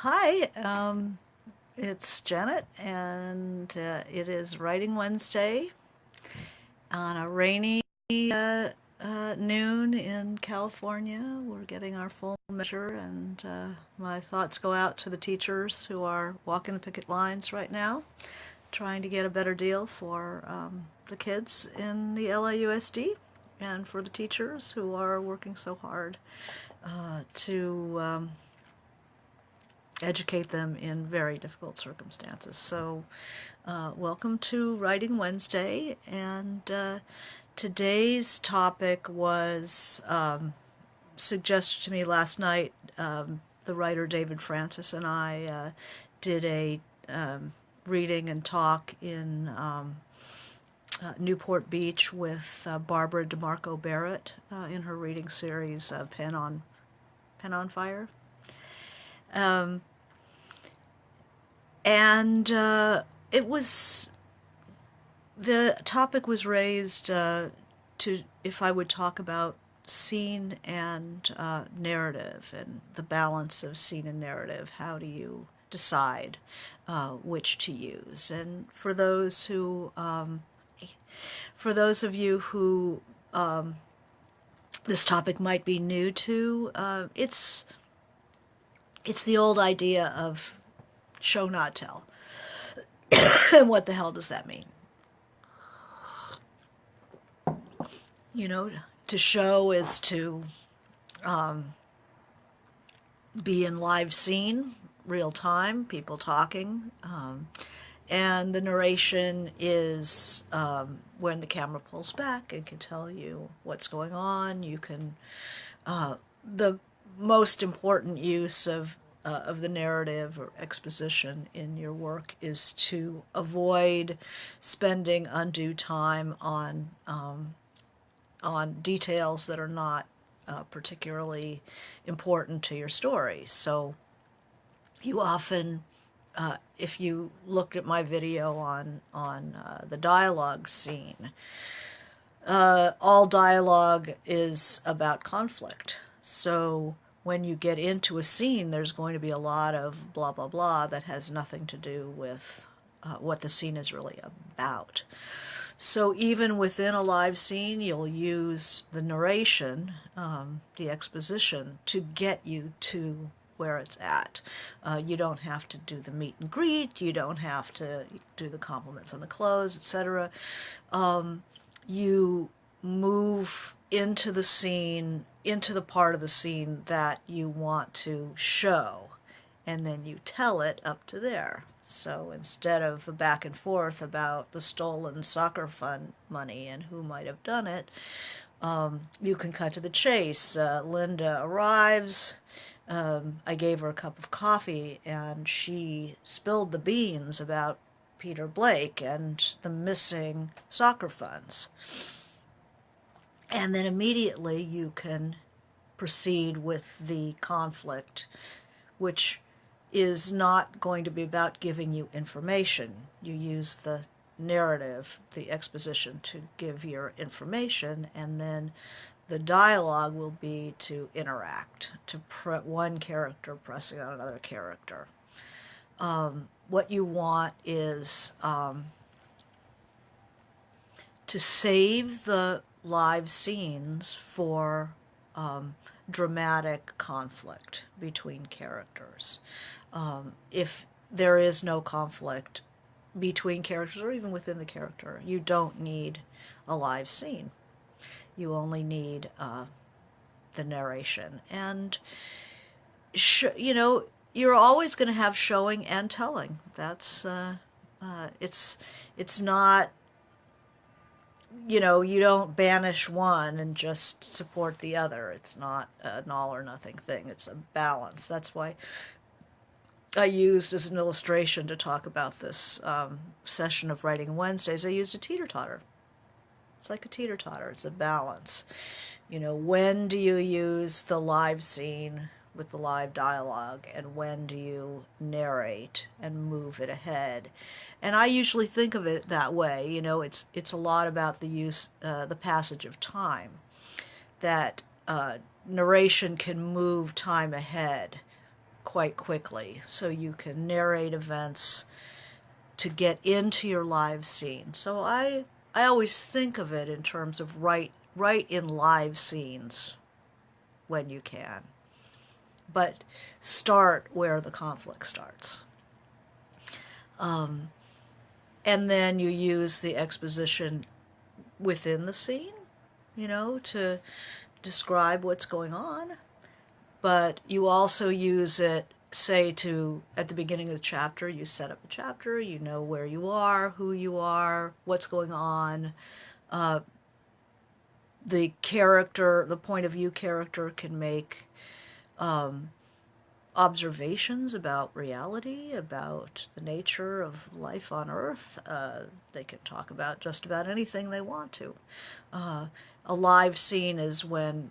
Hi, it's Janet, and it is Writing Wednesday on a rainy noon in California. We're getting our full measure, and my thoughts go out to the teachers who are walking the picket lines right now, trying to get a better deal for the kids in the LAUSD, and for the teachers who are working so hard to educate them in very difficult circumstances. So, welcome to Writing Wednesday, and today's topic was suggested to me last night. The writer David Francis and I did a reading and talk in Newport Beach with Barbara DeMarco Barrett in her reading series Pen on Fire. And it was the topic was raised to if I would talk about scene and narrative and the balance of scene and narrative. How do you decide which to use? And for those of you who this topic might be new to, it's the old idea of show not tell. And what the hell does that mean? To show is to be in live scene, real time, people talking, and the narration is when the camera pulls back and can tell you what's going on. You can the most important use of the narrative or exposition in your work is to avoid spending undue time on details that are not particularly important to your story. So you often, if you looked at my video on the dialogue scene, all dialogue is about conflict. So when you get into a scene, there's going to be a lot of blah, blah, blah that has nothing to do with what the scene is really about. So even within a live scene, you'll use the narration, the exposition, to get you to where it's at. You don't have to do the meet and greet. You don't have to do the compliments on the clothes, etc. You move into the scene, into the part of the scene that you want to show, and then you tell it up to there. So instead of a back and forth about the stolen soccer fund money and who might have done it, you can cut to the chase. Linda arrives. I gave her a cup of coffee, and she spilled the beans about Peter Blake and the missing soccer funds. And then immediately you can proceed with the conflict, which is not going to be about giving you information. You use the narrative, the exposition, to give your information, and then the dialogue will be to interact, to one character pressing on another character. What you want is to save the live scenes for dramatic conflict between characters. If there is no conflict between characters or even within the character, you don't need a live scene. You only need the narration. And, you're always going to have showing and telling. That's, it's not, you don't banish one and just support the other. It's not an all or nothing thing. It's a balance. That's why I used as an illustration to talk about this session of Writing Wednesdays, I used a teeter-totter. It's like a teeter-totter. It's a balance. When do you use the live scene with the live dialogue, and when do you narrate and move it ahead? And I usually think of it that way. It's a lot about the passage of time. That narration can move time ahead quite quickly, so you can narrate events to get into your live scene. So I always think of it in terms of write in live scenes when you can, but start where the conflict starts. And then you use the exposition within the scene, to describe what's going on. But you also use it, say, at the beginning of the chapter, you set up a chapter, you know where you are, who you are, what's going on. The point of view character can make observations about reality, about the nature of life on Earth. They can talk about just about anything they want to. A live scene is when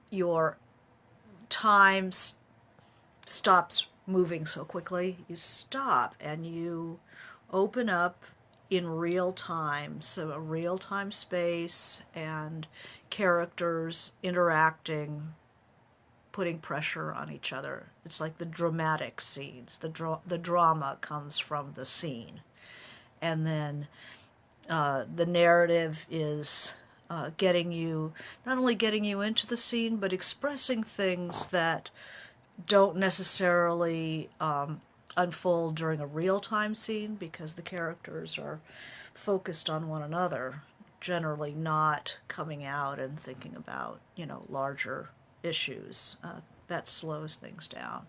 your time stops moving so quickly. You stop and you open up in real time, so a real time space and characters interacting, putting pressure on each other. It's like the dramatic scenes. The drama comes from the scene. And then the narrative is not only getting you into the scene, but expressing things that don't necessarily unfold during a real-time scene, because the characters are focused on one another, generally not coming out and thinking about, larger issues. That slows things down.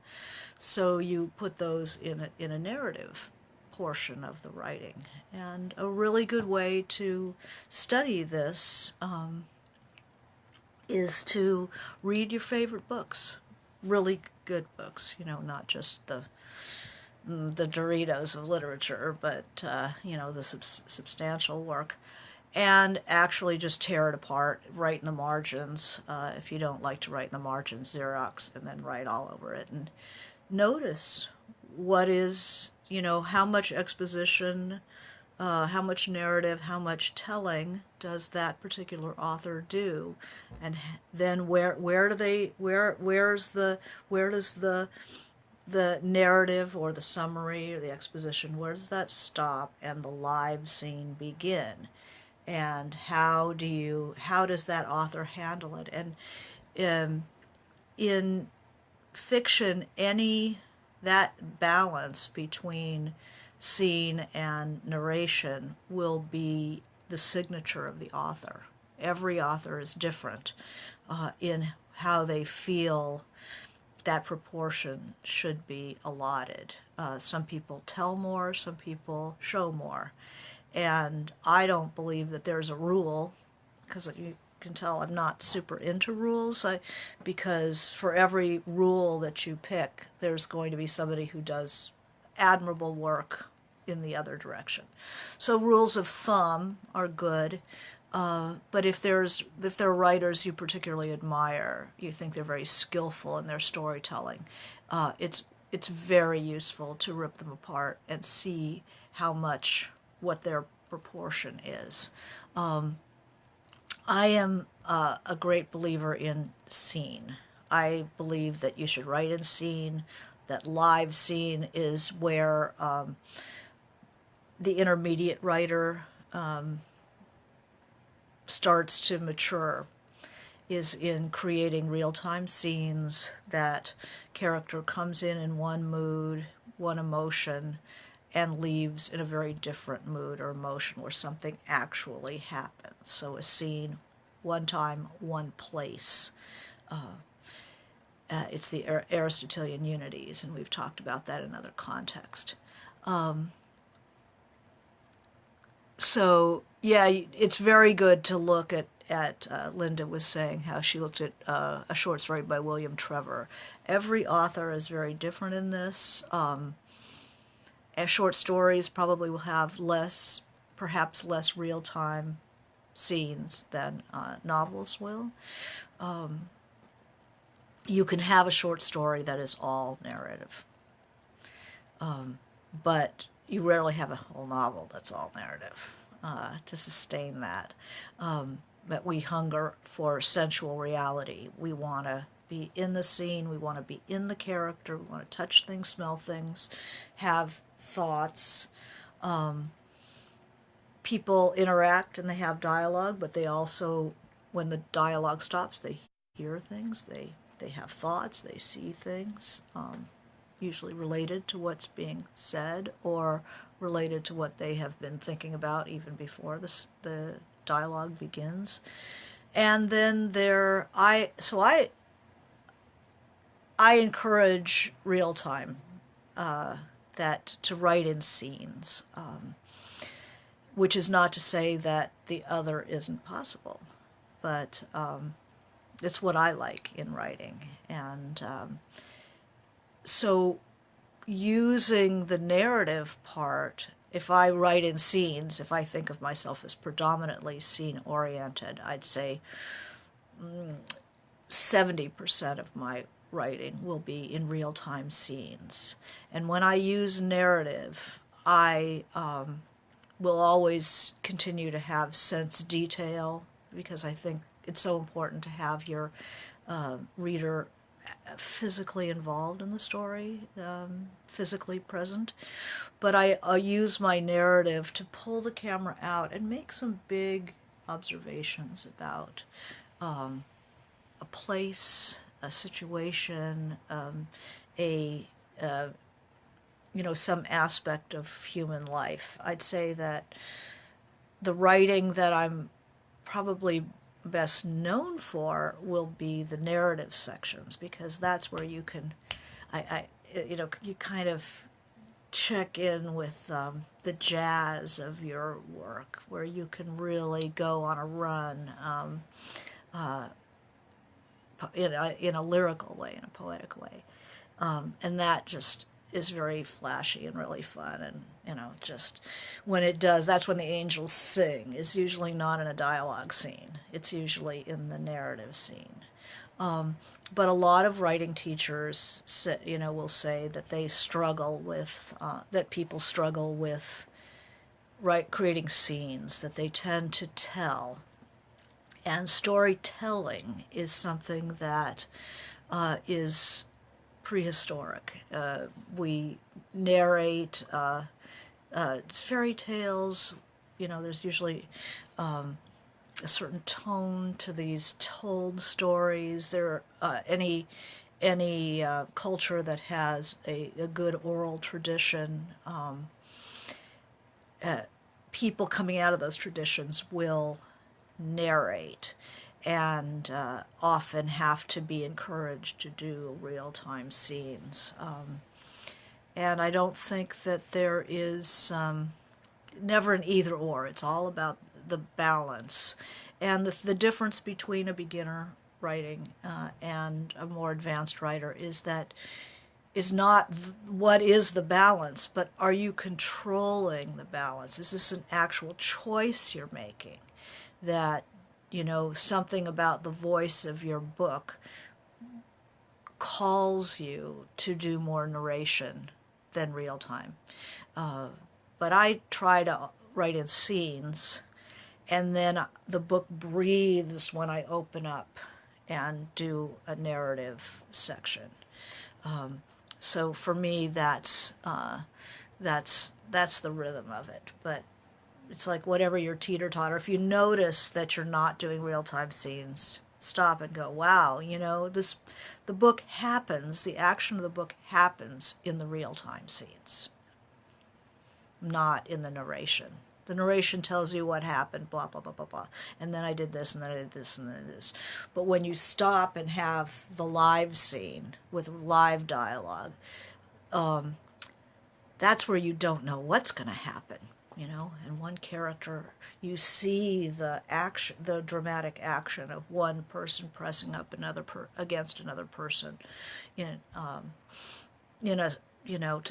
So you put those in a narrative portion of the writing. And a really good way to study this is to read your favorite books, really good books, not just the Doritos of literature, but the substantial work, and actually just tear it apart, write in the margins. If you don't like to write in the margins, Xerox, and then write all over it, and notice what is, how much exposition, how much narrative, how much telling does that particular author do, and then where does the narrative or the summary or the exposition, where does that stop and the live scene begin? And how does that author handle it? And in fiction, that balance between scene and narration will be the signature of the author. Every author is different in how they feel that proportion should be allotted. Some people tell more, some people show more. And I don't believe that there's a rule, because you can tell I'm not super into rules, because for every rule that you pick, there's going to be somebody who does admirable work in the other direction. So rules of thumb are good, but if there are writers you particularly admire, you think they're very skillful in their storytelling, it's very useful to rip them apart and see what their proportion is. I am a great believer in scene. I believe that you should write in scene, that live scene is where the intermediate writer starts to mature, is in creating real-time scenes that character comes in one mood, one emotion, and leaves in a very different mood or emotion where something actually happens. So a scene, one time, one place. It's the Aristotelian unities, and we've talked about that in other context. So yeah, it's very good to look at Linda was saying how she looked at a short story by William Trevor. Every author is very different in this. Short stories probably will have perhaps less real-time scenes than novels will. You can have a short story that is all narrative, but you rarely have a whole novel that's all narrative to sustain that. But we hunger for sensual reality. We want to be in the scene, we want to be in the character, we want to touch things, smell things, have thoughts. People interact and they have dialogue, but they also, when the dialogue stops, they hear things, they have thoughts, they see things, usually related to what's being said or related to what they have been thinking about even before the dialogue begins. And then I encourage real time, that to write in scenes, which is not to say that the other isn't possible, but it's what I like in writing. And so using the narrative part, if I write in scenes, if I think of myself as predominantly scene oriented, I'd say 70% of my writing will be in real time scenes. And when I use narrative, I will always continue to have sense detail, because I think it's so important to have your reader physically involved in the story, physically present. But I use my narrative to pull the camera out and make some big observations about a place, a situation, some aspect of human life. I'd say that the writing that I'm probably best known for will be the narrative sections, because that's where you can, you kind of check in with the jazz of your work, where you can really go on a run, in a lyrical way, in a poetic way. And that just is very flashy and really fun. And, just when it does, that's when the angels sing. It's usually not in a dialogue scene. It's usually in the narrative scene. But a lot of writing teachers, will say that they struggle with, that people struggle with creating scenes, that they tend to tell. And storytelling is something that is prehistoric. We narrate fairy tales. There's usually a certain tone to these told stories. Any culture that has a good oral tradition, people coming out of those traditions will narrate, and often have to be encouraged to do real-time scenes. And I don't think that there is never an either or. It's all about the balance. And the difference between a beginner writing and a more advanced writer is not what is the balance, but are you controlling the balance? Is this an actual choice you're making? That, something about the voice of your book calls you to do more narration than real time. But I try to write in scenes, and then the book breathes when I open up and do a narrative section. So for me, that's the rhythm of it. But it's like whatever your teeter-totter. If you notice that you're not doing real-time scenes, stop and go, wow, the book happens, the action of the book happens in the real-time scenes, not in the narration. The narration tells you what happened, blah, blah, blah, blah, blah. And then I did this, and then I did this, and then I did this. But when you stop and have the live scene with live dialogue, that's where you don't know what's going to happen. And one character, you see the action, the dramatic action of one person pressing up against another person, to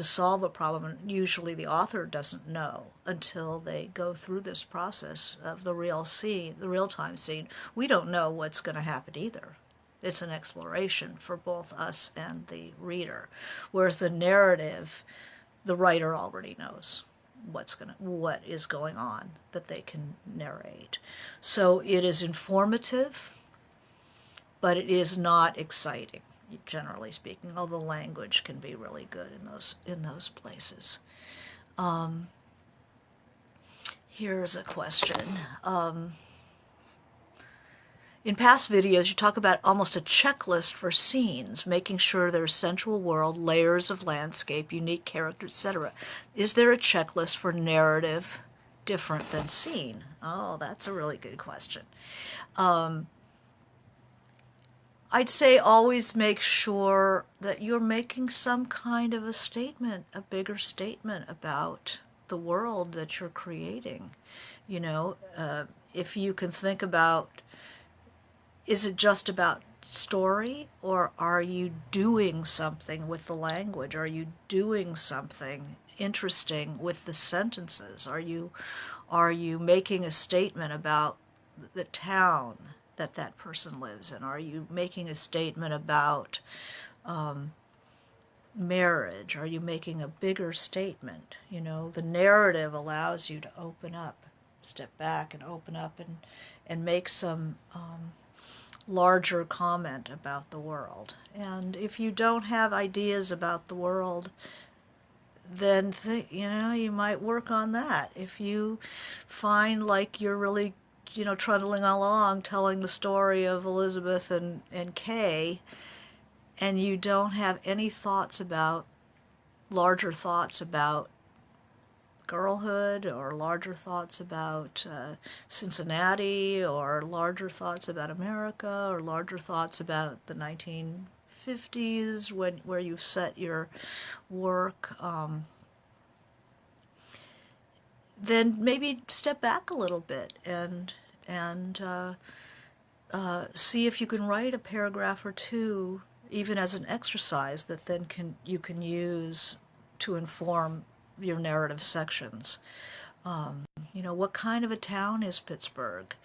solve a problem. And usually the author doesn't know until they go through this process of the real-time scene. We don't know what's going to happen either. It's an exploration for both us and the reader. Whereas the narrative, the writer already knows what is going on that they can narrate. So it is informative, but it is not exciting, generally speaking, although language can be really good in those places. Here's a question. In past videos, you talk about almost a checklist for scenes, making sure there's sensual world, layers of landscape, unique character, etc. Is there a checklist for narrative different than scene? Oh, that's a really good question. I'd say always make sure that you're making some kind of a statement, a bigger statement about the world that you're creating. You know, if you can think about, is it just about story, or are you doing something with the language? Are you doing something interesting with the sentences? Are you making a statement about the town that that person lives in? Are you making a statement about marriage? Are you making a bigger statement? You know, the narrative allows you to open up, step back and open up and make some larger comment about the world. And if you don't have ideas about the world, then you might work on that. If you find like you're really, trundling along telling the story of Elizabeth and Kay, and you don't have any larger thoughts about girlhood, or larger thoughts about Cincinnati, or larger thoughts about America, or larger thoughts about the 1950s where you set your work, then maybe step back a little bit and see if you can write a paragraph or two, even as an exercise that then you can use to inform your narrative sections. What kind of a town is Pittsburgh?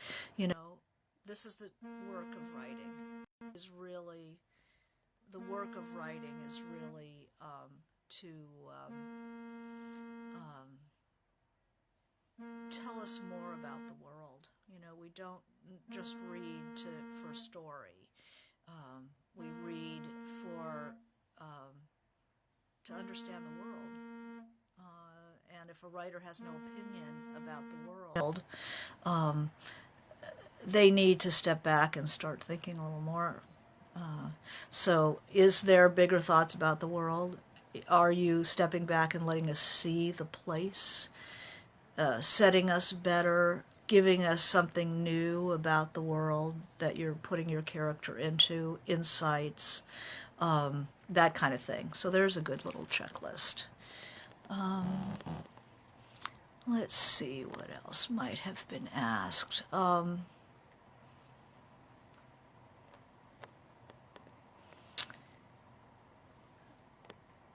This is the work of writing. The work of writing is really to tell us more about the world. We don't just read for story. We read to understand the world. And if a writer has no opinion about the world, they need to step back and start thinking a little more. So is there bigger thoughts about the world? Are you stepping back and letting us see the place, setting us better, giving us something new about the world that you're putting your character into, insights, that kind of thing. So there's a good little checklist. Let's see what else might have been asked.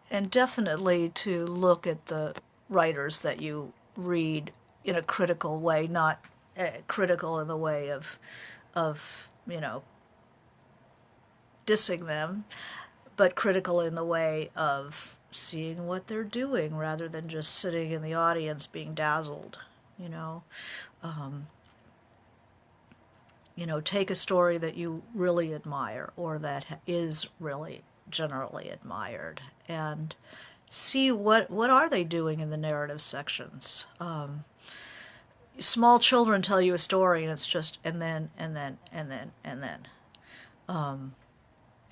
And definitely to look at the writers that you read in a critical way, not critical in the way of dissing them, but critical in the way of seeing what they're doing rather than just sitting in the audience being dazzled. Take a story that you really admire, or that is really generally admired, and see what are they doing in the narrative sections. Small children tell you a story, and it's just and then.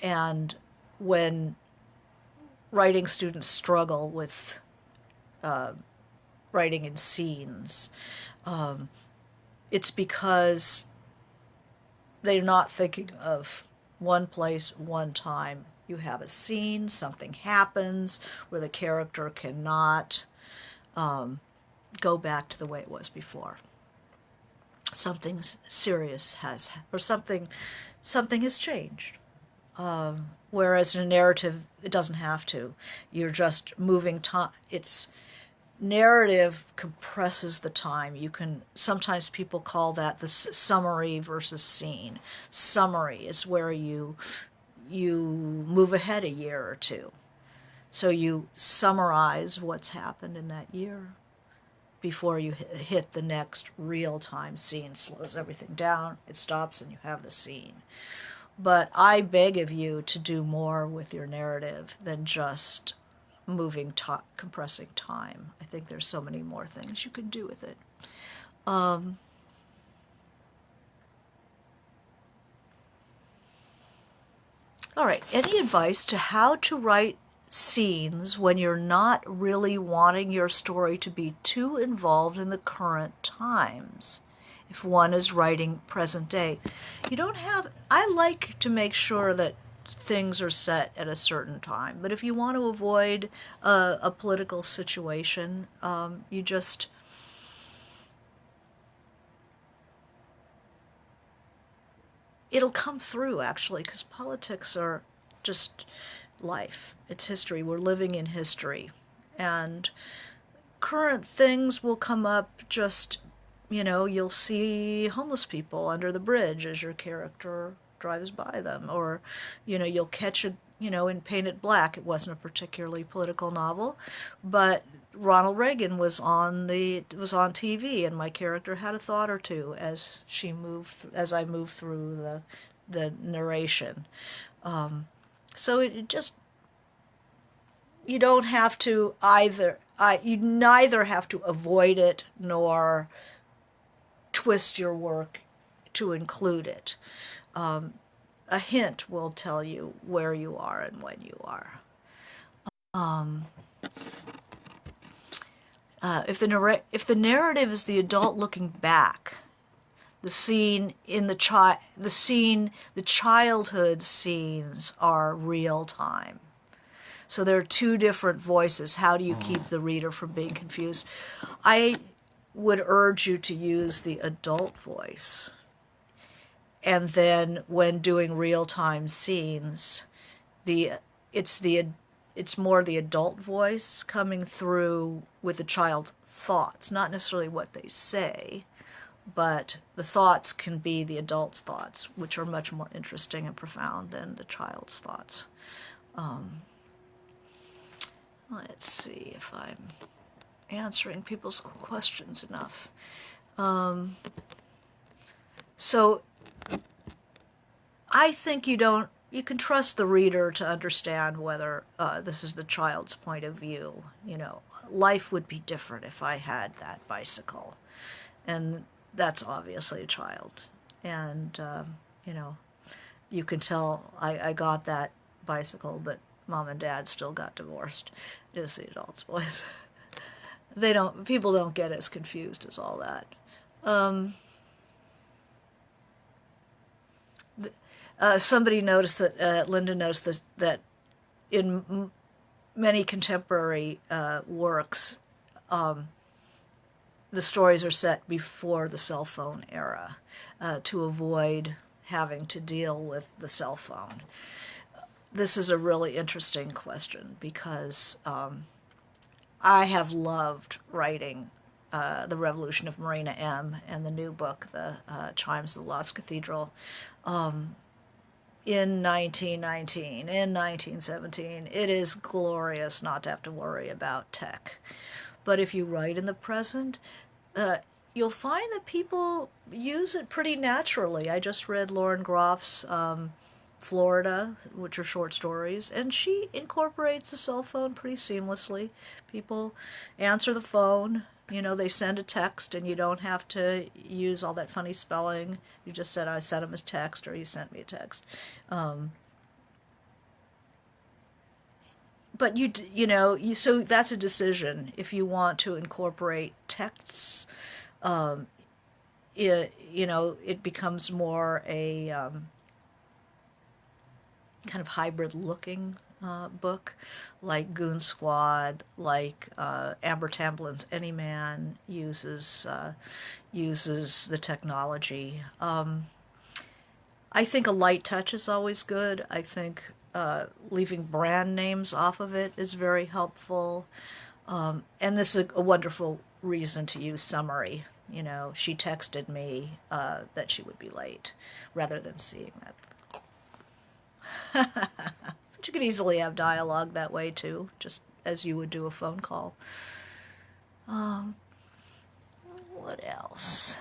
And when writing students struggle with writing in scenes, it's because they're not thinking of one place, one time. You have a scene, something happens where the character cannot go back to the way it was before. Something serious or something has changed. Whereas in a narrative, it doesn't have to. You're just moving time. Narrative compresses the time. Sometimes people call that the summary versus scene. Summary is where you move ahead a year or two. So you summarize what's happened in that year before you hit the next real-time scene. Slows everything down, it stops, and you have the scene. But I beg of you to do more with your narrative than just compressing time. I think there's so many more things you can do with it. Um, all right, any advice to how to write scenes when you're not really wanting your story to be too involved in the current times? If one is writing present day, you don't have, I like to make sure that things are set at a certain time, but if you want to avoid a political situation, you just, it'll come through actually, because politics are just life. It's history. We're living in history. And current things will come up just, you'll see homeless people under the bridge as your character drives by them. Or, you'll catch in Painted Black, it wasn't a particularly political novel, but Ronald Reagan was on TV, and my character had a thought or two as I moved through the narration. So it just, you don't have to either. You neither have to avoid it nor twist your work to include it. A hint will tell you where you are and when you are. If the narrative is the adult looking back, the childhood scenes are real time. So there are two different voices. How do you keep the reader from being confused? I would urge you to use the adult voice. And then when doing real-time scenes, it's more the adult voice coming through with the child's thoughts, not necessarily what they say, but the thoughts can be the adult's thoughts, which are much more interesting and profound than the child's thoughts. Let's see if I'm answering people's questions enough. So I think you can trust the reader to understand whether this is the child's point of view. Life would be different if I had that bicycle. And that's obviously a child. And, you can tell I got that bicycle, but mom and dad still got divorced. Just the adult's voice. People don't get as confused as all that. Somebody noticed that, Linda noticed that in many contemporary works, the stories are set before the cell phone era to avoid having to deal with the cell phone. This is a really interesting question because I have loved writing The Revolution of Marina M. and the new book, The Chimes of the Lost Cathedral, in 1919, in 1917. It is glorious not to have to worry about tech. But if you write in the present, you'll find that people use it pretty naturally. I just read Lauren Groff's Florida, which are short stories, and she incorporates the cell phone pretty seamlessly. People answer the phone, they send a text, and you don't have to use all that funny spelling. You just said, I sent him a text, or he sent me a text. But so that's a decision. If you want to incorporate texts, it becomes more a kind of hybrid-looking book, like Goon Squad, like Amber Tamblin's Any Man uses the technology. I think a light touch is always good. I think leaving brand names off of it is very helpful. And this is a wonderful reason to use summary. She texted me that she would be late, rather than seeing that. But you could easily have dialogue that way too, just as you would do a phone call. What else?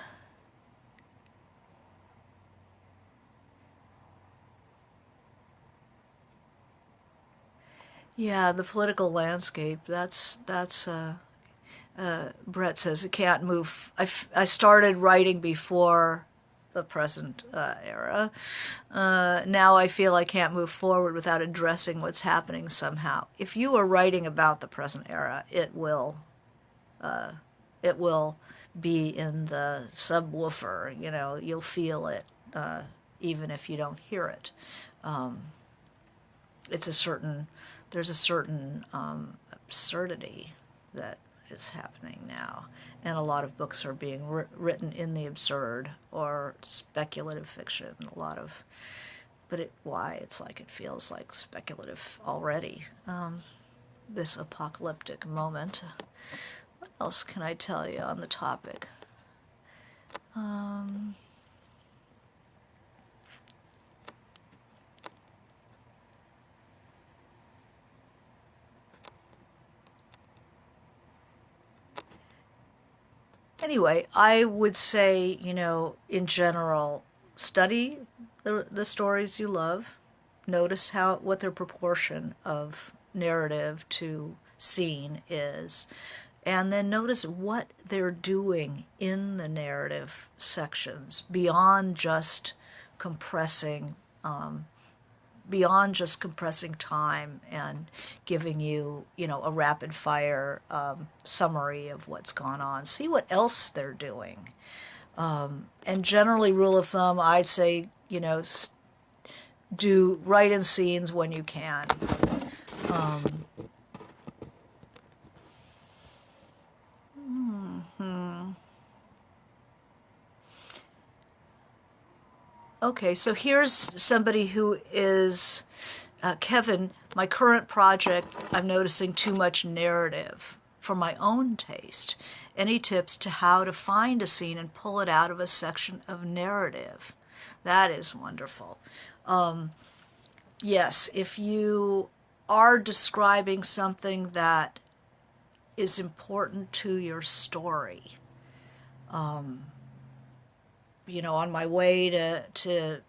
Yeah, the political landscape. That's. Brett says it can't move. I started writing before the present era. Now I feel I can't move forward without addressing what's happening somehow. If you are writing about the present era, it will be in the subwoofer. You know, you'll feel it even if you don't hear it. Um, it's a certain there's a certain absurdity that is happening now, and a lot of books are being written in the absurd or speculative fiction. A lot of, but why it's like it feels like speculative already. This apocalyptic moment. What else can I tell you on the topic? Um, Anyway, I would say, in general, study the stories you love. Notice what their proportion of narrative to scene is. And then notice what they're doing in the narrative sections compressing um, beyond just compressing time and giving you, a rapid fire summary of what's gone on. See what else they're doing. And generally, rule of thumb, I'd say, do write in scenes when you can. Okay, so here's somebody who is Kevin. My current project, I'm noticing too much narrative for my own taste. Any tips to how to find a scene and pull it out of a section of narrative? That is wonderful. Yes, if you are describing something that is important to your story, on my way to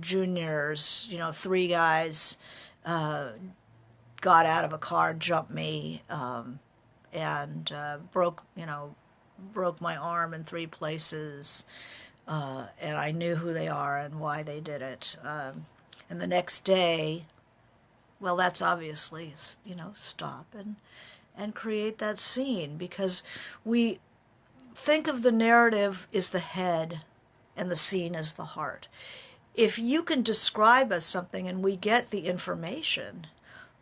juniors, three guys got out of a car, jumped me, and broke my arm in three places, and I knew who they are and why they did it. And the next day, well, that's obviously, stop and create that scene, because we think of the narrative as the head and the scene as the heart. If you can describe us something and we get the information,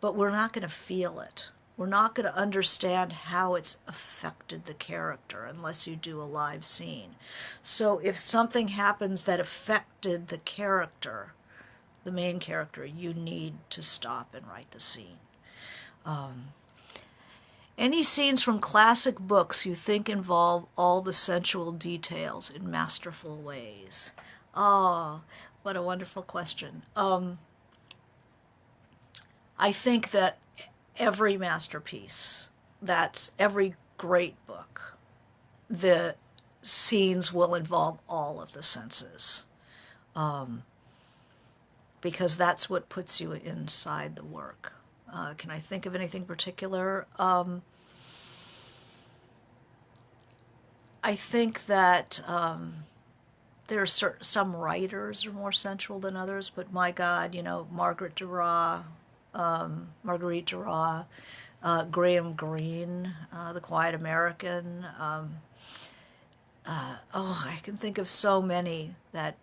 but we're not going to feel it, we're not going to understand how it's affected the character unless you do a live scene. So if something happens that affected the character, the main character, you need to stop and write the scene. Any scenes from classic books you think involve all the sensual details in masterful ways? Oh, what a wonderful question. I think that every masterpiece, that's every great book, the scenes will involve all of the senses, because that's what puts you inside the work. Can I think of anything particular? I think that there are some writers are more sensual than others, but my God, Marguerite Duras, Graham Greene, The Quiet American. I can think of so many that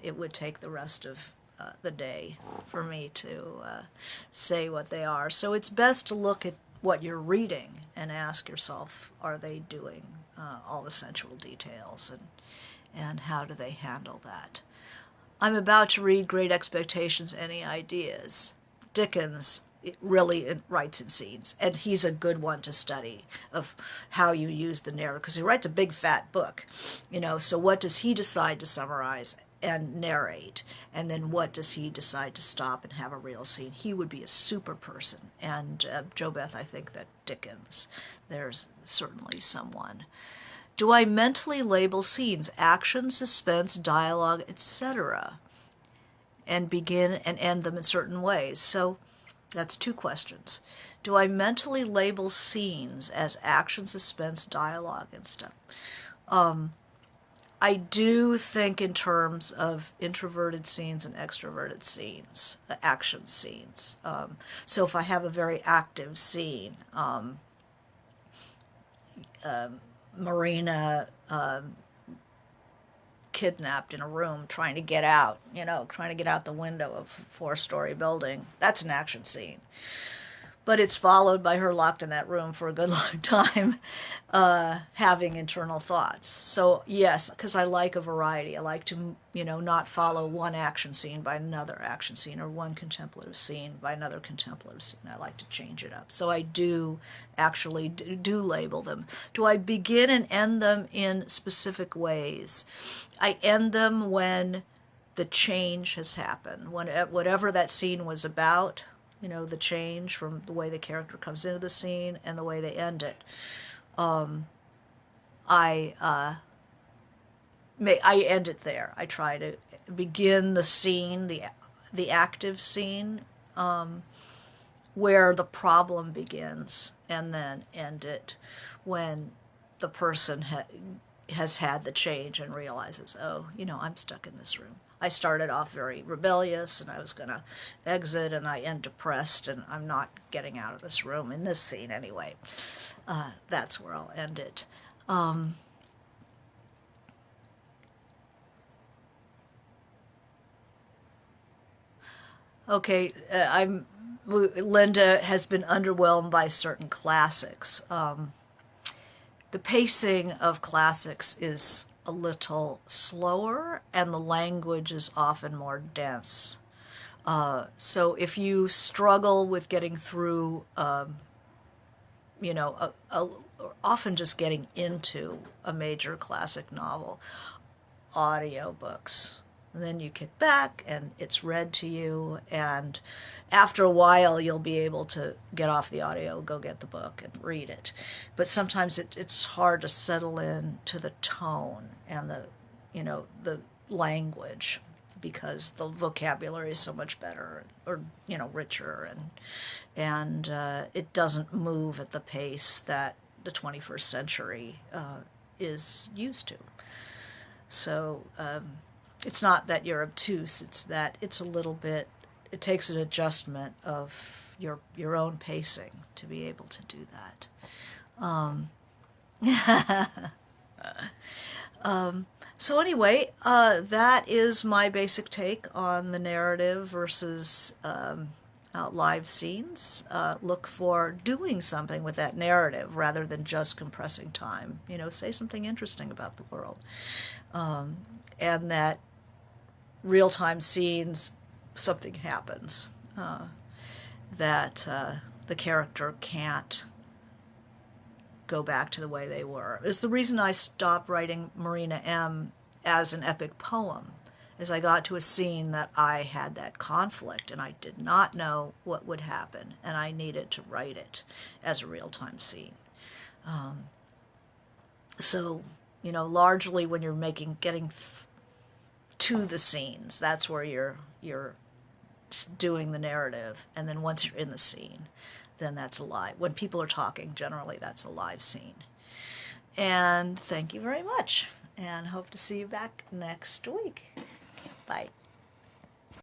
it would take the rest of the day for me to say what they are. So it's best to look at what you're reading and ask yourself, are they doing all the sensual details, and how do they handle that? I'm about to read Great Expectations, Any Ideas? Dickens really writes in scenes, and he's a good one to study of how you use the narrative, because he writes a big fat book, so what does he decide to summarize and narrate, and then what does he decide to stop and have a real scene? He would be a super person. And Jo Beth, I think that Dickens, there's certainly someone. Do I mentally label scenes, action, suspense, dialogue, etc., and begin and end them in certain ways? So That's two questions. Do I mentally label scenes as action, suspense, dialogue, and stuff? I do think in terms of introverted scenes and extroverted scenes, action scenes. So if I have a very active scene, Marina kidnapped in a room trying to get out, trying to get out the window of a four-story building, that's an action scene. But it's followed by her locked in that room for a good long time, having internal thoughts. So yes, because I like a variety. I like to, not follow one action scene by another action scene, or one contemplative scene by another contemplative scene. I like to change it up. So I do actually do label them. Do I begin and end them in specific ways? I end them when the change has happened, when whatever that scene was about, the change from the way the character comes into the scene and the way they end it. I end it there. I try to begin the scene, the active scene, where the problem begins, and then end it when the person has had the change and realizes, oh, I'm stuck in this room. I started off very rebellious and I was going to exit, and I end depressed and I'm not getting out of this room in this scene anyway. That's where I'll end it. Okay, Linda has been underwhelmed by certain classics. The pacing of classics is a little slower, and the language is often more dense. So if you struggle with getting through, often just getting into a major classic novel, audiobooks. And then you kick back and it's read to you, and after a while you'll be able to get off the audio, go get the book and read it. But sometimes it's hard to settle in to the tone and the language, because the vocabulary is so much better, or richer, and it doesn't move at the pace that the 21st century is used to. So it's not that you're obtuse, it's that it's a little bit, it takes an adjustment of your own pacing to be able to do that. So anyway, that is my basic take on the narrative versus live scenes. Look for doing something with that narrative rather than just compressing time. Say something interesting about the world. And that real-time scenes, something happens that the character can't go back to the way they were. It's the reason I stopped writing Marina M. as an epic poem, as I got to a scene that I had that conflict and I did not know what would happen, and I needed to write it as a real-time scene. So, largely when you're getting to the scenes, that's where you're doing the narrative, and then once you're in the scene, then that's a live. When people are talking, generally that's a live scene. And thank you very much, and hope to see you back next week. Bye.